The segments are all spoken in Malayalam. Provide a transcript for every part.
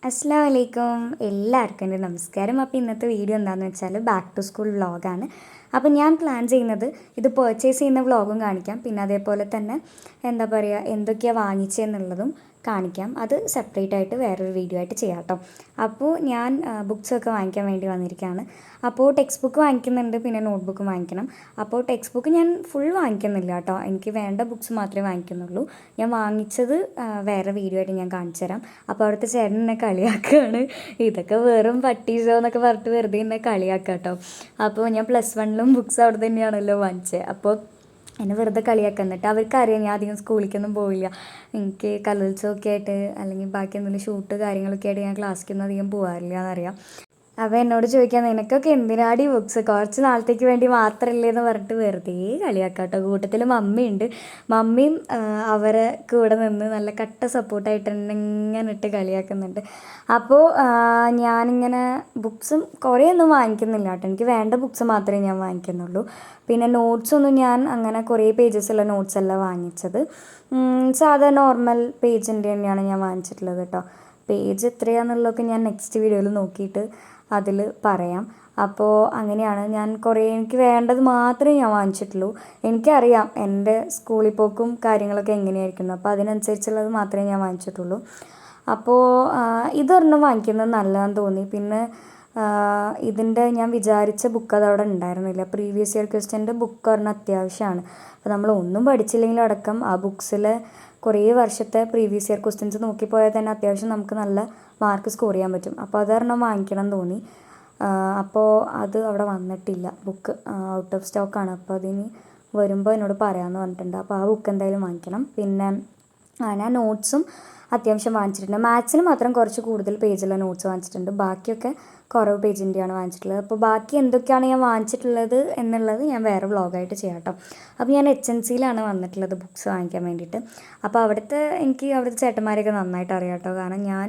അസ്സലാമു അലൈക്കും എല്ലാവർക്കും എൻ്റെ നമസ്കാരം. അപ്പോൾ ഇന്നത്തെ വീഡിയോ എന്താണെന്ന് വെച്ചാൽ ബാക്ക് ടു സ്കൂൾ വ്ളോഗാണ്. അപ്പോൾ ഞാൻ പ്ലാൻ ചെയ്യുന്നത് ഇത് പർച്ചേസ് ചെയ്യുന്ന വ്ളോഗും കാണിക്കാം, പിന്നെ അതേപോലെ തന്നെ എന്താ പറയുക എന്തൊക്കെയാണ് വാങ്ങിച്ചതെന്നുള്ളതും കാണിക്കാം. അത് സെപ്പറേറ്റ് ആയിട്ട് വേറൊരു വീഡിയോ ആയിട്ട് ചെയ്യാം കേട്ടോ. അപ്പോൾ ഞാൻ ബുക്സൊക്കെ വാങ്ങിക്കാൻ വേണ്ടി വന്നിരിക്കുകയാണ്. അപ്പോൾ ടെക്സ്റ്റ് ബുക്ക് വാങ്ങിക്കുന്നുണ്ട്, പിന്നെ നോട്ട് ബുക്ക് വാങ്ങിക്കണം. അപ്പോൾ ടെക്സ്റ്റ് ബുക്ക് ഞാൻ ഫുൾ വാങ്ങിക്കുന്നില്ല കേട്ടോ, എനിക്ക് വേണ്ട ബുക്സ് മാത്രമേ വാങ്ങിക്കുന്നുള്ളൂ. ഞാൻ വാങ്ങിച്ചത് വേറെ വീഡിയോ ആയിട്ട് ഞാൻ കാണിച്ചു തരാം. അപ്പോൾ അവിടുത്തെ ചേട്ടൻ എന്നെ കളിയാക്കുകയാണ്, ഇതൊക്കെ വെറും പട്ടീസോ എന്നൊക്കെ പറഞ്ഞിട്ട് വെറുതെ എന്നെ കളിയാക്കുക കേട്ടോ. അപ്പോൾ ഞാൻ +1 ബുക്സ് അവിടെ തന്നെയാണല്ലോ വാങ്ങിച്ചത്. അപ്പോൾ എന്നെ വെറുതെ കളിയാക്കുക. എന്നിട്ട് അവർക്കറിയാം ഞാൻ അധികം സ്കൂളിലേക്കൊന്നും പോവില്ല, എനിക്ക് കലോത്സവമൊക്കെ ആയിട്ട് അല്ലെങ്കിൽ ബാക്കി എന്തെങ്കിലും ഷൂട്ട് കാര്യങ്ങളൊക്കെ ആയിട്ട് ഞാൻ ക്ലാസ്സിലേക്കൊന്നും അധികം പോകാറില്ല എന്നറിയാം. അപ്പോൾ എന്നോട് ചോദിക്കാൻ നിനക്കൊക്കെ എന്തിനാടി ബുക്സ്, കുറച്ച് നാളത്തേക്ക് വേണ്ടി മാത്രമല്ലേ എന്ന് പറഞ്ഞിട്ട് വെറുതെ കളിയാക്കാം കേട്ടോ. കൂട്ടത്തിൽ മമ്മിയുണ്ട്, മമ്മിയും അവരെ കൂടെ നിന്ന് നല്ല കട്ട സപ്പോർട്ടായിട്ട് ഇങ്ങനെ ഇട്ട് കളിയാക്കുന്നുണ്ട്. അപ്പോൾ ഞാനിങ്ങനെ ബുക്സും കുറേ ഒന്നും വാങ്ങിക്കുന്നില്ല കേട്ടോ, എനിക്ക് വേണ്ട ബുക്സ് മാത്രമേ ഞാൻ വാങ്ങിക്കുന്നുള്ളൂ. പിന്നെ നോട്ട്സൊന്നും ഞാൻ അങ്ങനെ കുറേ പേജസുള്ള നോട്ട്സ് അല്ല വാങ്ങിച്ചത്, സാധാ നോർമൽ പേജിൻ്റെ തന്നെയാണ് ഞാൻ വാങ്ങിച്ചിട്ടുള്ളത് കേട്ടോ. പേജ് എത്രയാണെന്നുള്ളതൊക്കെ ഞാൻ നെക്സ്റ്റ് വീഡിയോയിൽ നോക്കിയിട്ട് അതിൽ പറയാം. അപ്പോൾ അങ്ങനെയാണ് ഞാൻ എനിക്ക് വേണ്ടത് മാത്രമേ ഞാൻ വാങ്ങിച്ചിട്ടുള്ളൂ. എനിക്കറിയാം എൻ്റെ സ്കൂളിൽ പോക്കും കാര്യങ്ങളൊക്കെ എങ്ങനെയായിരിക്കുന്നു, അപ്പോൾ അതിനനുസരിച്ചുള്ളത് മാത്രമേ ഞാൻ വാങ്ങിച്ചിട്ടുള്ളൂ. അപ്പോൾ ഇതൊരെണ്ണം വാങ്ങിക്കുന്നത് നല്ലതാണെന്ന് തോന്നി. പിന്നെ ഇതിൻ്റെ ഞാൻ വിചാരിച്ച ബുക്ക് അതവിടെ ഉണ്ടായിരുന്നില്ല. പ്രീവിയസ് ഇയർ ക്വസ്റ്റ്യൻ്റെ ബുക്ക് ഒരെണ്ണം അത്യാവശ്യമാണ്. അപ്പോൾ നമ്മൾ ഒന്നും പഠിച്ചില്ലെങ്കിലും അടക്കം ആ ബുക്സിൽ കുറേ വർഷത്തെ പ്രീവിയസ് ഇയർ ക്വസ്റ്റ്യൻസ് നോക്കിപ്പോയാൽ തന്നെ അത്യാവശ്യം നമുക്ക് നല്ല മാർക്ക് സ്കോർ ചെയ്യാൻ പറ്റും. അപ്പോൾ അതൊരെണ്ണം വാങ്ങിക്കണം എന്ന് തോന്നി. അപ്പോൾ അത് അവിടെ വന്നിട്ടില്ല, ബുക്ക് ഔട്ട് ഓഫ് സ്റ്റോക്കാണ്. അപ്പോൾ അതിന് വരുമ്പോൾ എന്നോട് പറയാമെന്ന് പറഞ്ഞിട്ടുണ്ട്. അപ്പോൾ ആ ബുക്ക് എന്തായാലും വാങ്ങിക്കണം. പിന്നെ ഞാൻ നോട്ട്സും അത്യാവശ്യം വാങ്ങിച്ചിട്ടുണ്ട്. മാത്സിന് മാത്രം കുറച്ച് കൂടുതൽ പേജുള്ള നോട്ട്സ് വാങ്ങിച്ചിട്ടുണ്ട്, ബാക്കിയൊക്കെ കുറവ് പേജിൻ്റെയാണ് വാങ്ങിച്ചിട്ടുള്ളത്. അപ്പോൾ ബാക്കി എന്തൊക്കെയാണ് ഞാൻ വാങ്ങിച്ചിട്ടുള്ളത് എന്നുള്ളത് ഞാൻ വേറെ വ്ളോഗായിട്ട് ചെയ്യാം കേട്ടോ. അപ്പോൾ ഞാൻ HNCയിലാണ് വന്നിട്ടുള്ളത് ബുക്സ് വാങ്ങിക്കാൻ വേണ്ടിയിട്ട്. അപ്പോൾ എനിക്ക് അവിടുത്തെ ചേട്ടന്മാരെയൊക്കെ നന്നായിട്ട് അറിയാം കേട്ടോ, കാരണം ഞാൻ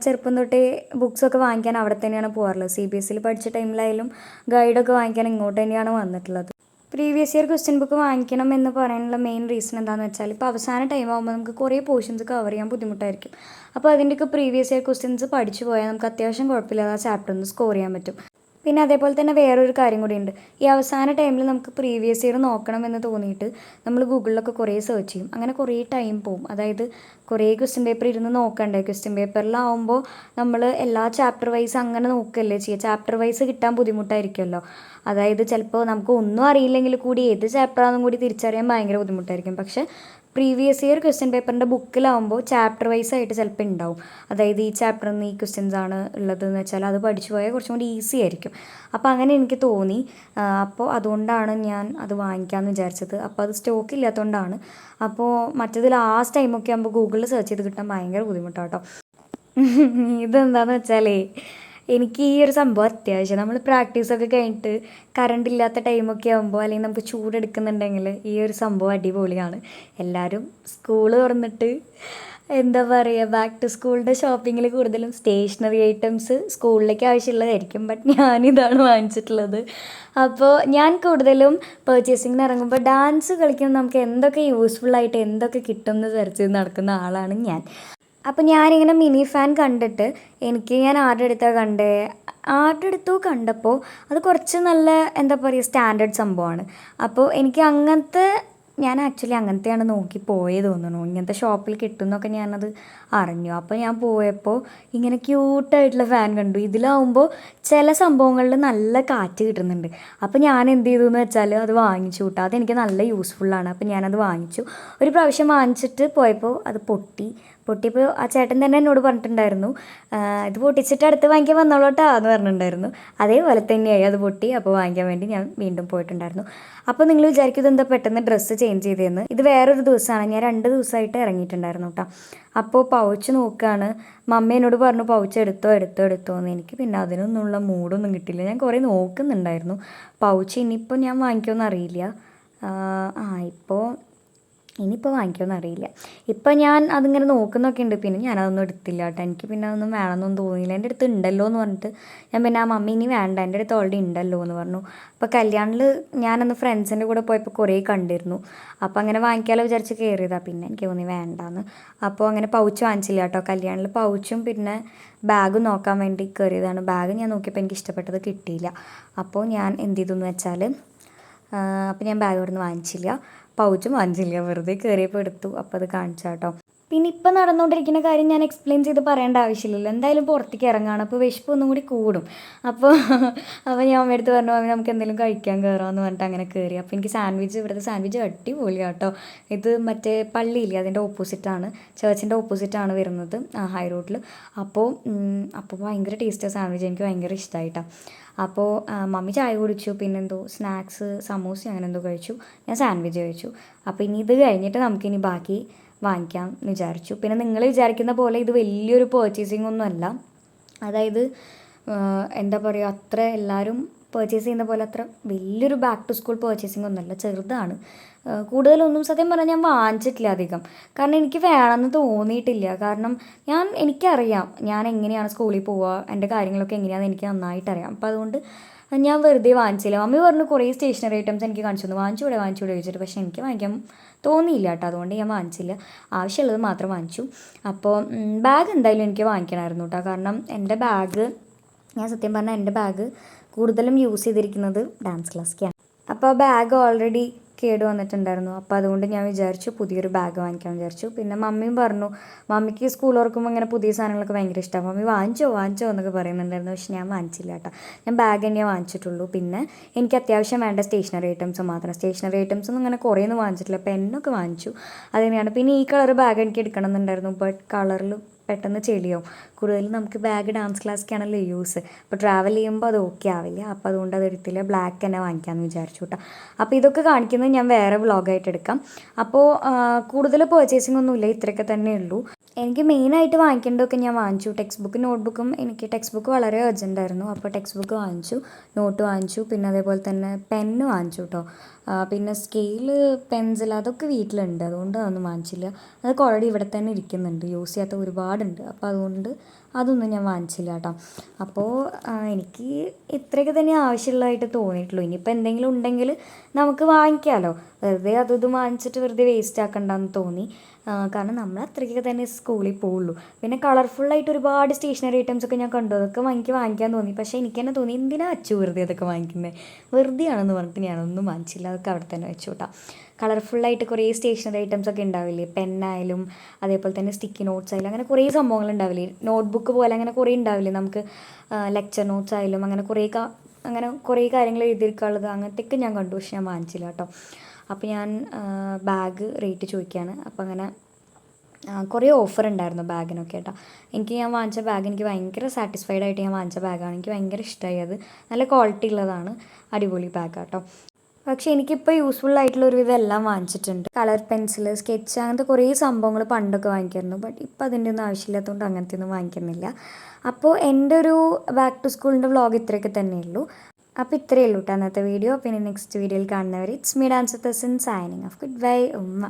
ചെറുപ്പം തൊട്ടേ ബുക്സൊക്കെ വാങ്ങിക്കാൻ അവിടെ തന്നെയാണ് പോകാറുള്ളത്. CBSEയിൽ പഠിച്ച ടൈമിലായാലും ഗൈഡൊക്കെ വാങ്ങിക്കാൻ ഇങ്ങോട്ട് തന്നെയാണ് വന്നിട്ടുള്ളത്. പ്രീവിയസ് ഇയർ ക്വസ്റ്റ്യൻ ബുക്ക് വാങ്ങിക്കണം എന്ന് പറയാനുള്ള മെയിൻ റീസൺ എന്താണെന്ന് വെച്ചാൽ ഇപ്പോൾ അവസാന ടൈം ആകുമ്പോൾ നമുക്ക് കുറേ പോർഷൻസ് കവർ ചെയ്യാൻ ബുദ്ധിമുട്ടായിരിക്കും. അപ്പോൾ അതിൻ്റെയൊക്കെ പ്രീവിയസ് ഇയർ ക്വസ്റ്റ്യൻസ് പഠിച്ചു പോയാൽ നമുക്ക് അത്യാവശ്യം കുഴപ്പമില്ലാതെ ആ ചാപ്റ്റർ ഒന്ന് സ്കോർ ചെയ്യാൻ പറ്റും. പിന്നെ അതേപോലെ തന്നെ വേറൊരു കാര്യം കൂടിയുണ്ട്, ഈ അവസാന ടൈമിൽ നമുക്ക് പ്രീവിയസ് ഇയർ നോക്കണമെന്ന് തോന്നിയിട്ട് നമ്മൾ ഗൂഗിളിലൊക്കെ കുറേ സെർച്ച് ചെയ്യും, അങ്ങനെ കുറേ ടൈം പോവും. അതായത് കുറേ ക്വസ്റ്റ്യൻ പേപ്പർ ഇരുന്ന് നോക്കണ്ടേ. ക്വസ്റ്റ്യൻ പേപ്പറിലാവുമ്പോൾ നമ്മൾ എല്ലാ ചാപ്റ്റർ വൈസ് അങ്ങനെ നോക്കുകയല്ലേ ചെയ്യുക, ചാപ്റ്റർ വൈസ് കിട്ടാൻ ബുദ്ധിമുട്ടായിരിക്കുമല്ലോ. അതായത് ചിലപ്പോൾ നമുക്ക് ഒന്നും അറിയില്ലെങ്കിൽ കൂടി ഏത് ചാപ്റ്ററാണെന്നും കൂടി തിരിച്ചറിയാൻ ഭയങ്കര ബുദ്ധിമുട്ടായിരിക്കും. പക്ഷേ പ്രീവിയസ് ഇയർ ക്വസ്റ്റ്യൻ പേപ്പറിൻ്റെ ബുക്കിലാവുമ്പോൾ ചാപ്റ്റർ വൈസ് ആയിട്ട് ചിലപ്പോൾ ഉണ്ടാവും. അതായത് ഈ ചാപ്റ്ററിൽ നിന്ന് ഈ ക്വസ്റ്റ്യൻസ് ആണ് ഉള്ളതെന്ന് വെച്ചാൽ അത് പഠിച്ചു പോയാൽ കുറച്ചും കൂടി ഈസി ആയിരിക്കും. അപ്പോൾ അങ്ങനെ എനിക്ക് തോന്നി. അപ്പോൾ അതുകൊണ്ടാണ് ഞാൻ അത് വാങ്ങിക്കാമെന്ന് വിചാരിച്ചത്. അപ്പോൾ അത് സ്റ്റോക്ക് ഇല്ലാത്തതുകൊണ്ടാണ്. അപ്പോൾ മറ്റേത് ലാസ്റ്റ് ടൈമൊക്കെ ആകുമ്പോൾ ഗൂഗിളിൽ സെർച്ച് ചെയ്ത് കിട്ടാൻ ഭയങ്കര ബുദ്ധിമുട്ടാണ് കേട്ടോ. ഇതെന്താണെന്ന് വെച്ചാലേ എനിക്ക് ഈ ഒരു സംഭവം അത്യാവശ്യം, നമ്മൾ പ്രാക്ടീസൊക്കെ കഴിഞ്ഞിട്ട് കറണ്ട് ഇല്ലാത്ത ടൈമൊക്കെ ആകുമ്പോൾ അല്ലെങ്കിൽ നമുക്ക് ചൂടെടുക്കുന്നുണ്ടെങ്കിൽ ഈ ഒരു സംഭവം അടിപൊളിയാണ്. എല്ലാവരും സ്കൂൾ തുറന്നിട്ട് എന്താ പറയുക, ബാക്ക് ടു സ്കൂളിൻ്റെ ഷോപ്പിങ്ങിൽ കൂടുതലും സ്റ്റേഷനറി ഐറ്റംസ് സ്കൂളിലേക്ക് ആവശ്യമുള്ളതായിരിക്കും. ബട്ട് ഞാനിതാണ് വാങ്ങിച്ചിട്ടുള്ളത്. അപ്പോൾ ഞാൻ കൂടുതലും പർച്ചേസിങ്ങിന് ഇറങ്ങുമ്പോൾ ഡാൻസ് കളിക്കുമ്പോൾ നമുക്ക് എന്തൊക്കെ യൂസ്ഫുള്ളായിട്ട് എന്തൊക്കെ കിട്ടും എന്ന് സെർച്ച് ചെയ്ത് നടക്കുന്ന ആളാണ് ഞാൻ. അപ്പോൾ ഞാനിങ്ങനെ മിനി ഫാൻ കണ്ടിട്ട് ഞാൻ ആരുടെ അടുത്തോ കണ്ടപ്പോൾ അത് കുറച്ച് നല്ല എന്താ പറയുക സ്റ്റാൻഡേർഡ് സംഭവമാണ്. അപ്പോൾ ഞാൻ ആക്ച്വലി അങ്ങനത്തെയാണ് നോക്കി പോയത് തോന്നുന്നു, ഇങ്ങനത്തെ ഷോപ്പിൽ കിട്ടുമെന്നൊക്കെ ഞാനത് അറിഞ്ഞു. അപ്പോൾ ഞാൻ പോയപ്പോൾ ഇങ്ങനെ ക്യൂട്ടായിട്ടുള്ള ഫാൻ കണ്ടു. ഇതിലാവുമ്പോൾ ചില സംഭവങ്ങളിൽ നല്ല കാറ്റ് കിട്ടുന്നുണ്ട്. അപ്പോൾ ഞാൻ എന്ത് ചെയ്തു എന്ന് വെച്ചാൽ അത് വാങ്ങിച്ചു കൂട്ടാ, അതെനിക്ക് നല്ല യൂസ്ഫുള്ളാണ്. അപ്പോൾ ഞാനത് വാങ്ങിച്ചു. ഒരു പ്രാവശ്യം വാങ്ങിച്ചിട്ട് പോയപ്പോൾ അത് പൊട്ടിയപ്പോൾ ആ ചേട്ടൻ തന്നെ എന്നോട് പറഞ്ഞിട്ടുണ്ടായിരുന്നു, ഇത് പൊട്ടിച്ചിട്ട് അടുത്ത് വാങ്ങിക്കാൻ വന്നോളൂട്ടാ എന്ന് പറഞ്ഞിട്ടുണ്ടായിരുന്നു. അതേപോലെ തന്നെയായി, അത് പൊട്ടി. അപ്പോൾ വാങ്ങിക്കാൻ വേണ്ടി ഞാൻ വീണ്ടും പോയിട്ടുണ്ടായിരുന്നു. അപ്പോൾ നിങ്ങൾ വിചാരിക്കും ഇതെന്താ പെട്ടെന്ന് ഡ്രസ്സ് ചേഞ്ച് ചെയ്തതെന്ന്. ഇത് വേറൊരു ദിവസമാണ്, ഞാൻ 2 ദിവസമായിട്ട് ഇറങ്ങിയിട്ടുണ്ടായിരുന്നു കേട്ടോ. അപ്പോൾ പൗച്ച് നോക്കുകയാണ്, മമ്മ എന്നോട് പറഞ്ഞു പൗച്ച് എടുത്തോ എന്ന്. എനിക്ക് പിന്നെ അതിനൊന്നുള്ള മൂഡൊന്നും കിട്ടില്ല. ഞാൻ കുറേ നോക്കുന്നുണ്ടായിരുന്നു പൗച്ച്, ഇനിയിപ്പോൾ ഞാൻ വാങ്ങിക്കുമെന്ന് അറിയില്ല. ഇപ്പോൾ ഇനിയിപ്പോൾ വാങ്ങിക്കുമെന്ന് അറിയില്ല. ഇപ്പം ഞാൻ അതിങ്ങനെ നോക്കുന്നൊക്കെ ഉണ്ട്. പിന്നെ ഞാനതൊന്നും എടുത്തില്ല കേട്ടോ. എനിക്ക് പിന്നെ അതൊന്നും വേണമെന്നൊന്നും തോന്നിയില്ല. എൻ്റെ അടുത്ത് ഉണ്ടല്ലോ എന്ന് പറഞ്ഞിട്ട് ഞാൻ പിന്നെ ആ മമ്മി ഇനി വേണ്ട, എൻ്റെ അടുത്ത് ഓൾറെഡി ഉണ്ടല്ലോ എന്ന് പറഞ്ഞു. അപ്പോൾ കല്യാണിൽ ഞാനന്ന് ഫ്രണ്ട്സിൻ്റെ കൂടെ പോയപ്പോൾ കുറേ കണ്ടിരുന്നു. അപ്പോൾ അങ്ങനെ വാങ്ങിക്കാമല്ലോ വിചാരിച്ച് കയറിയതാണ്. പിന്നെ എനിക്ക് തോന്നി വേണ്ടാന്ന്. അപ്പോൾ അങ്ങനെ പൗച്ച് വാങ്ങിച്ചില്ല കേട്ടോ. കല്യാണിൽ പൗച്ചും പിന്നെ ബാഗും നോക്കാൻ വേണ്ടി കയറിയതാണ്. ബാഗ് ഞാൻ നോക്കിയപ്പോൾ എനിക്ക് ഇഷ്ടപ്പെട്ടത് കിട്ടിയില്ല. അപ്പോൾ ഞാൻ എന്ത് ചെയ്തു എന്ന് വെച്ചാൽ അപ്പോൾ ഞാൻ ബാഗ് ഇവിടുന്ന് വാങ്ങിച്ചില്ല, പൗച്ചും വാങ്ങിച്ചില്ല. വെറുതെ കയറിയപ്പോൾ എടുത്തു. അപ്പോൾ അത് കാണിച്ചു കേട്ടോ. പിന്നെ ഇപ്പം നടന്നുകൊണ്ടിരിക്കുന്ന കാര്യം ഞാൻ എക്സ്പ്ലെയിൻ ചെയ്ത് പറയേണ്ട ആവശ്യമില്ലല്ലോ. എന്തായാലും പുറത്തേക്ക് ഇറങ്ങുകയാണ്. അപ്പോൾ വിശപ്പ് ഒന്നും കൂടി കൂടും. അപ്പോൾ ഞാൻ അമ്മയടുത്ത് പറഞ്ഞു, മമ്മി നമുക്ക് എന്തെങ്കിലും കഴിക്കാൻ കയറാമെന്ന് പറഞ്ഞിട്ട് അങ്ങനെ കയറി. അപ്പോൾ എനിക്ക് സാൻഡ്വിച്ച്, ഇവിടുത്തെ സാൻഡ്വിച്ച് അടിപൊളിയാണ് കേട്ടോ. ഇത് മറ്റേ പള്ളിയില്ലേ അതിൻ്റെ ഓപ്പോസിറ്റാണ്, ചേർച്ചിൻ്റെ ഓപ്പോസിറ്റാണ് വരുന്നത് ഹൈ റോഡിൽ. അപ്പോൾ ഭയങ്കര ടേസ്റ്റാണ് സാൻഡ്വിച്ച്. എനിക്ക് ഭയങ്കര ഇഷ്ടമായിട്ടാണ്. അപ്പോൾ മമ്മി ചായ കുടിച്ചു, പിന്നെന്തോ സ്നാക്സ് സമൂസ അങ്ങനെ എന്തോ കഴിച്ചു. ഞാൻ സാൻഡ്വിച്ച് കഴിച്ചു. അപ്പോൾ ഇനി ഇത് കഴിഞ്ഞിട്ട് നമുക്കിനി ബാക്കി വാങ്ങിക്കാം എന്ന് വിചാരിച്ചു. പിന്നെ നിങ്ങൾ വിചാരിക്കുന്ന പോലെ ഇത് വലിയൊരു പർച്ചേസിംഗ് ഒന്നുമല്ല. അതായത് എന്താ പറയുക, അത്ര എല്ലാവരും പർച്ചേസ് ചെയ്യുന്ന പോലെ അത്ര വലിയൊരു ബാക്ക് ടു സ്കൂൾ പർച്ചേസിംഗ് ഒന്നുമല്ല, ചെറുതാണ്. കൂടുതലൊന്നും സത്യം പറഞ്ഞാൽ ഞാൻ വാങ്ങിച്ചിട്ടില്ല അധികം. കാരണം എനിക്ക് വേണമെന്ന് തോന്നിയിട്ടില്ല. കാരണം എനിക്കറിയാം ഞാൻ എങ്ങനെയാണ് സ്കൂളിൽ പോവുക, എൻ്റെ കാര്യങ്ങളൊക്കെ എങ്ങനെയാണെന്ന് എനിക്ക് നന്നായിട്ടറിയാം. അപ്പോൾ അതുകൊണ്ട് ഞാൻ വെറുതെ വാങ്ങിച്ചില്ല. മമ്മി പറഞ്ഞു കുറേ സ്റ്റേഷനറി ഐറ്റംസ് എനിക്ക് കാണിച്ചു തന്നു, വാങ്ങിച്ചൂടെ ചോദിച്ചിട്ട്. പക്ഷേ എനിക്ക് വാങ്ങിക്കാൻ തോന്നിയില്ല കേട്ടോ. അതുകൊണ്ട് ഞാൻ വാങ്ങിച്ചില്ല. ആവശ്യമുള്ളത് മാത്രം വാങ്ങിച്ചു. അപ്പോൾ ബാഗ് എന്തായാലും എനിക്ക് വാങ്ങിക്കണമായിരുന്നു കേട്ടോ. കാരണം എൻ്റെ ബാഗ്, ഞാൻ സത്യം പറഞ്ഞാൽ എൻ്റെ ബാഗ് കൂടുതലും യൂസ് ചെയ്തിരിക്കുന്നത് ഡാൻസ് ക്ലാസ്സിക്കാണ്. അപ്പോൾ ആ ബാഗ് ഓൾറെഡി കേട് വന്നിട്ടുണ്ടായിരുന്നു. അപ്പോൾ അതുകൊണ്ട് ഞാൻ വിചാരിച്ചു പുതിയൊരു ബാഗ് വാങ്ങിക്കാൻ വിചാരിച്ചു. പിന്നെ മമ്മിയും പറഞ്ഞു, മമ്മിക്ക് സ്കൂൾ തുറക്കുമ്പോൾ ഇങ്ങനെ പുതിയ സാധനങ്ങളൊക്കെ ഭയങ്കര ഇഷ്ടമാണ്. മമ്മി വാങ്ങിച്ചോ എന്നൊക്കെ പറയുന്നുണ്ടായിരുന്നു. പക്ഷെ ഞാൻ വാങ്ങിച്ചില്ല കേട്ടോ. ഞാൻ ബാഗ് തന്നെയാണ് വാങ്ങിച്ചിട്ടുള്ളൂ. പിന്നെ എനിക്ക് അത്യാവശ്യം വേണ്ട സ്റ്റേഷനറി ഐറ്റംസ് മാത്രം. സ്റ്റേഷനറി ഐറ്റംസ് ഒന്നും അങ്ങനെ കുറേയൊന്നും വാങ്ങിച്ചിട്ടില്ല. പെന്നൊക്കെ വാങ്ങിച്ചു, അതുതന്നെയാണ്. പിന്നെ ഈ കളർ ബാഗ് എനിക്ക് എടുക്കണം എന്നുണ്ടായിരുന്നു. ബട്ട് കളറിൽ പെട്ടെന്ന് ചെളിയാവും. കൂടുതലും നമുക്ക് ബാഗ് ഡാൻസ് ക്ലാസ്സിക്കാണല്ലോ യൂസ്. അപ്പോൾ ട്രാവൽ ചെയ്യുമ്പോൾ അത് ഓക്കെ ആവില്ല. അപ്പോൾ അതുകൊണ്ട് അത് എടുത്തില്ല, ബ്ലാക്ക് തന്നെ വാങ്ങിക്കാമെന്ന് വിചാരിച്ചു കേട്ടോ. അപ്പോൾ ഇതൊക്കെ കാണിക്കുന്നത് ഞാൻ വേറെ വ്ളോഗായിട്ട് എടുക്കാം. അപ്പോൾ കൂടുതൽ പർച്ചേസിംഗ് ഒന്നുമില്ല, ഇത്രയൊക്കെ തന്നെ ഉള്ളൂ. എനിക്ക് മെയിനായിട്ട് വാങ്ങിക്കേണ്ടതൊക്കെ ഞാൻ വാങ്ങിച്ചു. ടെക്സ്റ്റ് ബുക്കും നോട്ട്ബുക്കും. എനിക്ക് ടെക്സ്റ്റ് ബുക്ക് വളരെ അർജൻറ്റായിരുന്നു. അപ്പോൾ ടെക്സ്റ്റ് ബുക്ക് വാങ്ങിച്ചു, നോട്ട് വാങ്ങിച്ചു, പിന്നെ അതേപോലെ തന്നെ പെന്ന് വാങ്ങിച്ചു കേട്ടോ. പിന്നെ സ്കെയില്, പെൻസിൽ അതൊക്കെ വീട്ടിലുണ്ട്, അതുകൊണ്ട് അതൊന്നും വാങ്ങിച്ചില്ല. അതൊക്കെ ഓൾറെഡി ഇവിടെ തന്നെ ഇരിക്കുന്നുണ്ട്, യൂസ് ചെയ്യാത്ത ഒരുപാടുണ്ട്. അപ്പോൾ അതുകൊണ്ട് അതൊന്നും ഞാൻ വാങ്ങിച്ചില്ല കേട്ടോ. അപ്പോൾ എനിക്ക് ഇത്രയൊക്കെ തന്നെ ആവശ്യമുള്ളതായിട്ട് തോന്നിയിട്ടുള്ളൂ. ഇനിയിപ്പോൾ എന്തെങ്കിലും ഉണ്ടെങ്കിൽ നമുക്ക് വാങ്ങിക്കാമല്ലോ. വെറുതെ അതും വാങ്ങിച്ചിട്ട് വെറുതെ വേസ്റ്റ് ആക്കണ്ടെന്ന് തോന്നി. കാരണം നമ്മൾ അത്രയ്ക്കൊക്കെ തന്നെ സ്കൂളിൽ പോവുള്ളൂ. പിന്നെ കളർഫുള്ളായിട്ട് ഒരുപാട് സ്റ്റേഷനറി ഐറ്റംസൊക്കെ ഞാൻ കണ്ടു, അതൊക്കെ വാങ്ങിക്കാൻ തോന്നി. പക്ഷേ എനിക്ക് തന്നെ തോന്നി, എന്തിനാ അച്ചു വെറുതെ അതൊക്കെ വാങ്ങിക്കുന്നത്, വെറുതെ ആണെന്ന് പറഞ്ഞിട്ട് ഞാനൊന്നും വാങ്ങിച്ചില്ല. അതൊക്കെ അവിടെ തന്നെ വെച്ചു കേട്ടോ. കളർഫുള്ളായിട്ട് കുറേ സ്റ്റേഷനറി ഐറ്റംസ് ഒക്കെ ഉണ്ടാവില്ലേ, പെന്നായാലും അതേപോലെ തന്നെ സ്റ്റിക്കി നോട്ട്സ് ആയാലും അങ്ങനെ കുറേ സംഭവങ്ങൾ ഉണ്ടാവില്ലേ, നോട്ട്ബുക്ക് പോലെ അങ്ങനെ കുറേ ഉണ്ടാവില്ലേ നമുക്ക്, ലെക്ചർ നോട്ട്സ് ആയാലും അങ്ങനെ കുറേ കാര്യങ്ങൾ എഴുതിയിരിക്കാനുള്ളത്, അങ്ങനത്തെയൊക്കെ ഞാൻ കണ്ടു. പക്ഷെ ഞാൻ വാങ്ങിച്ചില്ല കേട്ടോ. അപ്പോൾ ഞാൻ ബാഗ് റേറ്റ് ചോദിക്കുകയാണ്. അപ്പോൾ അങ്ങനെ കുറേ ഓഫർ ഉണ്ടായിരുന്നു ബാഗിനൊക്കെ കേട്ടോ. ഞാൻ വാങ്ങിച്ച ബാഗ് എനിക്ക് ഭയങ്കര സാറ്റിസ്ഫൈഡ് ആയിട്ട് ഞാൻ വാങ്ങിച്ച ബാഗാണ്. എനിക്ക് ഭയങ്കര ഇഷ്ടമായി. അത് നല്ല ക്വാളിറ്റി ഉള്ളതാണ്, അടിപൊളി ബാഗ് കേട്ടോ. പക്ഷേ എനിക്കിപ്പോൾ യൂസ്ഫുൾ ആയിട്ടുള്ള ഒരുവിധം എല്ലാം വാങ്ങിച്ചിട്ടുണ്ട്. കളർ പെൻസിൽ, സ്കെച്ച്, അങ്ങനത്തെ കുറേ സംഭവങ്ങൾ പണ്ടൊക്കെ വാങ്ങിക്കായിരുന്നു. ബട്ട് ഇപ്പോൾ അതിൻ്റെ ഒന്നും ആവശ്യമില്ലാത്തതുകൊണ്ട് അങ്ങനത്തെ ഒന്നും വാങ്ങിക്കുന്നില്ല. അപ്പോൾ എൻ്റെ ഒരു ബാക്ക് ടു സ്കൂളിൻ്റെ വ്ളോഗ് ഇത്രയൊക്കെ തന്നെയുള്ളൂ. അപ്പോൾ ഇത്രയേ ഉള്ളൂ കേട്ടോ അന്നത്തെ വീഡിയോ. പിന്നെ നെക്സ്റ്റ് വീഡിയോയിൽ കാണുന്നവർ, it's me dance with signing off. Good bye ഉമ്മ.